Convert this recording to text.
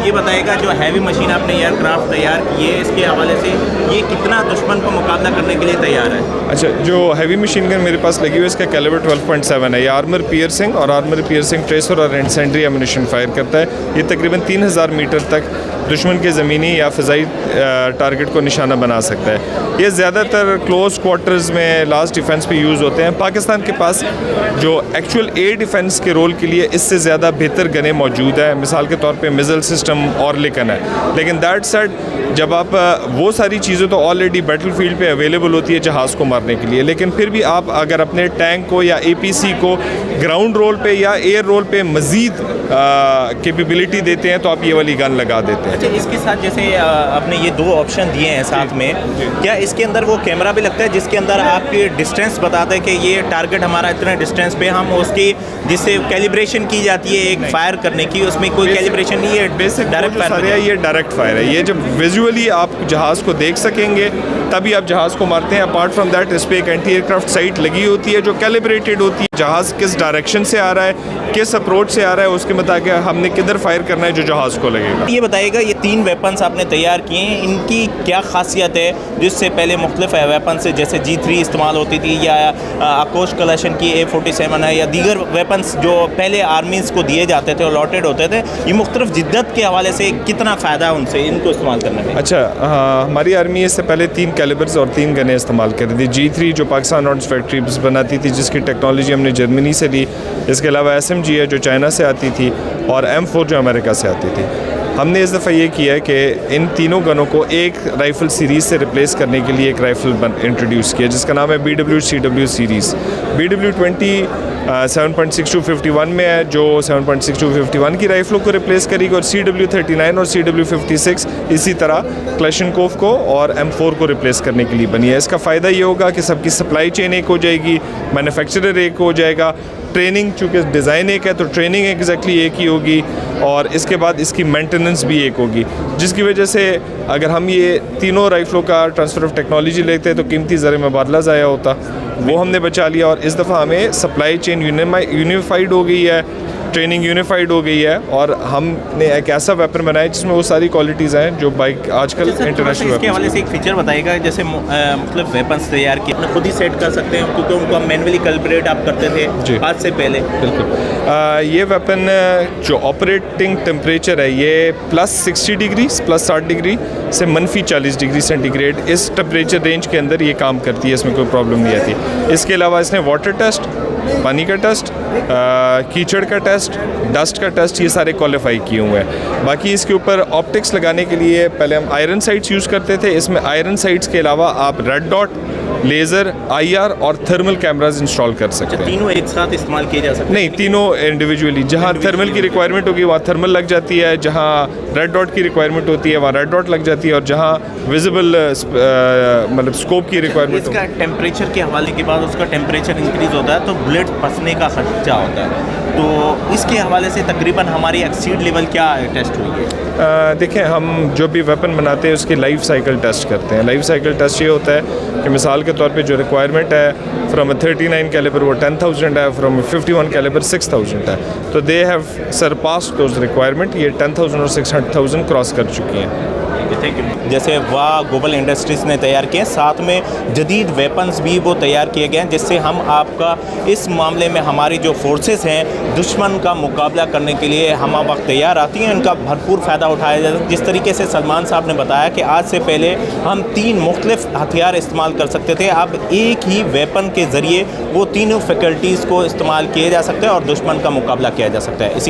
ये बताइएगा जो हैवी मशीन आपने एयरक्राफ्ट तैयार की है, इसके हवाले से ये कितना दुश्मन को मुकाबला करने के लिए तैयार है? अच्छा, जो हैवी मशीन गन मेरे पास लगी हुई है इसका कैलिबर 12.7 है। ये आर्मर पियर्सिंग और आर्मर पियर्सिंग ट्रेसर और इंसेंट्री एमुनिशन फायर करता है। ये तकरीबन 3000 मीटर तक दुश्मन के ज़मीनी या फ़िज़ाई टारगेट को निशाना बना सकता है। ये ज़्यादातर क्लोज क्वार्टर्स में लास्ट डिफेंस पे यूज़ होते हैं। पाकिस्तान के पास जो एक्चुअल एयर डिफेंस के रोल के लिए इससे ज़्यादा बेहतर गनें मौजूद है। मिसाल के तौर पे मिज़ल सिस्टम और लिकन है, लेकिन दैट सेड जब आप वो सारी चीज़ें तो ऑलरेडी बैटलफील्ड पे अवेलेबल होती है जहाज़ को मारने के लिए, लेकिन फिर भी आप अगर अपने टैंक को या APC को ग्राउंड रोल पे या एयर रोल पे मज़ीद कैपेबिलिटी देते हैं तो आप ये वाली गन लगा देते हैं। अच्छा, इसके साथ जैसे आपने ये 2 ऑप्शन दिए हैं साथ में, क्या इसके अंदर वो कैमरा भी लगता है जिसके अंदर आपकी डिस्टेंस बताता है कि ये टारगेट हमारा इतने डिस्टेंस पे, हम उसकी जिससे कैलिब्रेशन की जाती है एक फायर करने की, उसमें कोई कैलिब्रेशन नहीं है, बेसिक डायरेक्ट फायर है, ये डायरेक्ट फायर है। ये जब विजुअली आप जहाज़ को देख सकेंगे तभी आप जहाज़ को मारते हैं। अपार्ट फ्रॉम दैट इस पर एक एंटी एयरक्राफ्ट साइट लगी होती है जो कैलिब्रेटेड होती है, जहाज़ किस डायरेक्शन से आ रहा है, किस अप्रोच से आ रहा है, उसके मुताबिक हमने किधर फायर करना है जो जहाज़ को लगेगा। ये बताइएगा ये 3 वेपन्स आपने तैयार किए हैं, इनकी क्या खासियत है जिससे पहले मुख्तलिफ वेपन से जैसे G3 इस्तेमाल होती थी या आकोश कलाशन की A47 है या दीगर वेपन्स जो पहले आर्मीज़ को दिए जाते थे और लॉटेड होते थे, ये मुख्तलिफ जिद्दत के हवाले से कितना फ़ायदा है उनसे इनको इस्तेमाल करने में? अच्छा, हमारी आर्मी इससे पहले 3 कैलिबर्स और 3 गनें इस्तेमाल कर रही थी। G3 जो पाकिस्तान ऑर्डिनेंस फैक्ट्री बनाती थी जिसकी टेक्नोलॉजी हमने जर्मनी से ली, इसके अलावा SMG है जो चाइना से आती थी और M4 जो अमेरिका से आती थी। हमने इस दफ़ा ये किया है कि इन तीनों गनों को एक राइफ़ल सीरीज़ से रिप्लेस करने के लिए एक राइफ़ल इंट्रोड्यूस किया जिसका नाम है BWCW सीरीज़। BW20 7.6251 में है जो 7.6251 की राइफ़लों को रिप्लेस करेगी, और CW39 और CW56 इसी तरह क्लैशनकोफ को और M4 को रिप्लेस करने के लिए बनी है। इसका फ़ायदा ये होगा कि सबकी सप्लाई चेन एक हो जाएगी, मैन्युफैक्चरर एक हो जाएगा, ट्रेनिंग चूँकि डिज़ाइन एक है तो ट्रेनिंग एग्जैक्टली एक ही होगी, और इसके बाद इसकी मेंटेनेंस भी एक होगी, जिसकी वजह से अगर हम ये तीनों राइफ़लों का ट्रांसफ़र ऑफ टेक्नोलॉजी लेते तो कीमती ज़र मुबादला ज़ाया होता, वो हमने बचा लिया। और इस दफ़ा हमें सप्लाई चेन यूनिफाइड हो गई है, ट्रेनिंग यूनिफाइड हो गई है, और हमने एक ऐसा वेपन बनाया जिसमें वो सारी क्वालिटीज़ हैं जो बाइक आजकल इंटरनेशनल। इसके हवाले से एक फीचर बताइएगा, जैसे मतलब वेपन्स तैयार किए अपने खुद ही सेट कर सकते हैं क्योंकि उनको हम मैनुअली कैलिब्रेट आप करते थे आज से पहले? बिल्कुल। ये वेपन जो ऑपरेटिंग टेम्परेचर है ये +60 डिग्री +60 डिग्री से -40 डिग्री सेंटीग्रेड, इस टेम्परेचर रेंज के अंदर ये काम करती है, इसमें कोई प्रॉब्लम नहीं आती। इसके अलावा इसने वाटर टेस्ट, पानी का टेस्ट, कीचड़ का टेस्ट, डस्ट का टेस्ट, ये सारे क्वालिफाई किए हुए हैं। बाकी इसके ऊपर ऑप्टिक्स लगाने के लिए पहले हम आयरन साइट्स यूज़ करते थे, इसमें आयरन साइट्स के अलावा आप रेड डॉट, लेज़र, IR और थर्मल कैमराज इंस्टॉल कर सकते हैं। तीनों एक साथ इस्तेमाल किए जा सकते हैं? नहीं, तीनों इंडिविजुअली। जहाँ थर्मल की रिक्वायरमेंट होगी वहाँ थर्मल लग जाती है, जहाँ रेड डॉट की रिक्वायरमेंट होती है वहाँ रेड डॉट लग जाती है, और जहाँ विजिबल मतलब स्कोप की रिक्वायरमेंट। इसका टेम्परेचर के हवाले के बाद उसका टेम्परेचर इंक्रीज़ होता है तो बुलेट फंसने का खर्चा होता है, तो इसके हवाले से तकरीबन हमारी एक्सीड लेवल क्या टेस्ट हुई है? देखें, हम जो भी वेपन बनाते हैं उसकी लाइफ साइकिल टेस्ट करते हैं। लाइफ साइकिल टेस्ट ये होता है कि मिसाल के तौर पे जो रिक्वायरमेंट है फ्रॉम 39 कैलिबर वो 10,000 है, फ्रॉम 51 कैलिबर 6,000 है, तो they have surpassed those requirement, ये 10,000 और 600,000 क्रॉस कर चुकी हैं। Thank you. जैसे वाह ग्लोबल इंडस्ट्रीज़ ने तैयार किए, साथ में जदीद वेपन्स भी वो तैयार किए गए हैं जिससे हम आपका इस मामले में हमारी जो फोर्सेस हैं दुश्मन का मुकाबला करने के लिए हम वक्त तैयार आती हैं, उनका भरपूर फ़ायदा उठाया जाता है। जिस तरीके से सलमान साहब ने बताया कि आज से पहले हम 3 मुख्तलिफ हथियार इस्तेमाल कर सकते थे, अब एक ही वेपन के ज़रिए वो तीनों फैकल्टीज़ को इस्तेमाल किए जा सकते हैं और दुश्मन का मुकाबला किया जा सकता है। इसी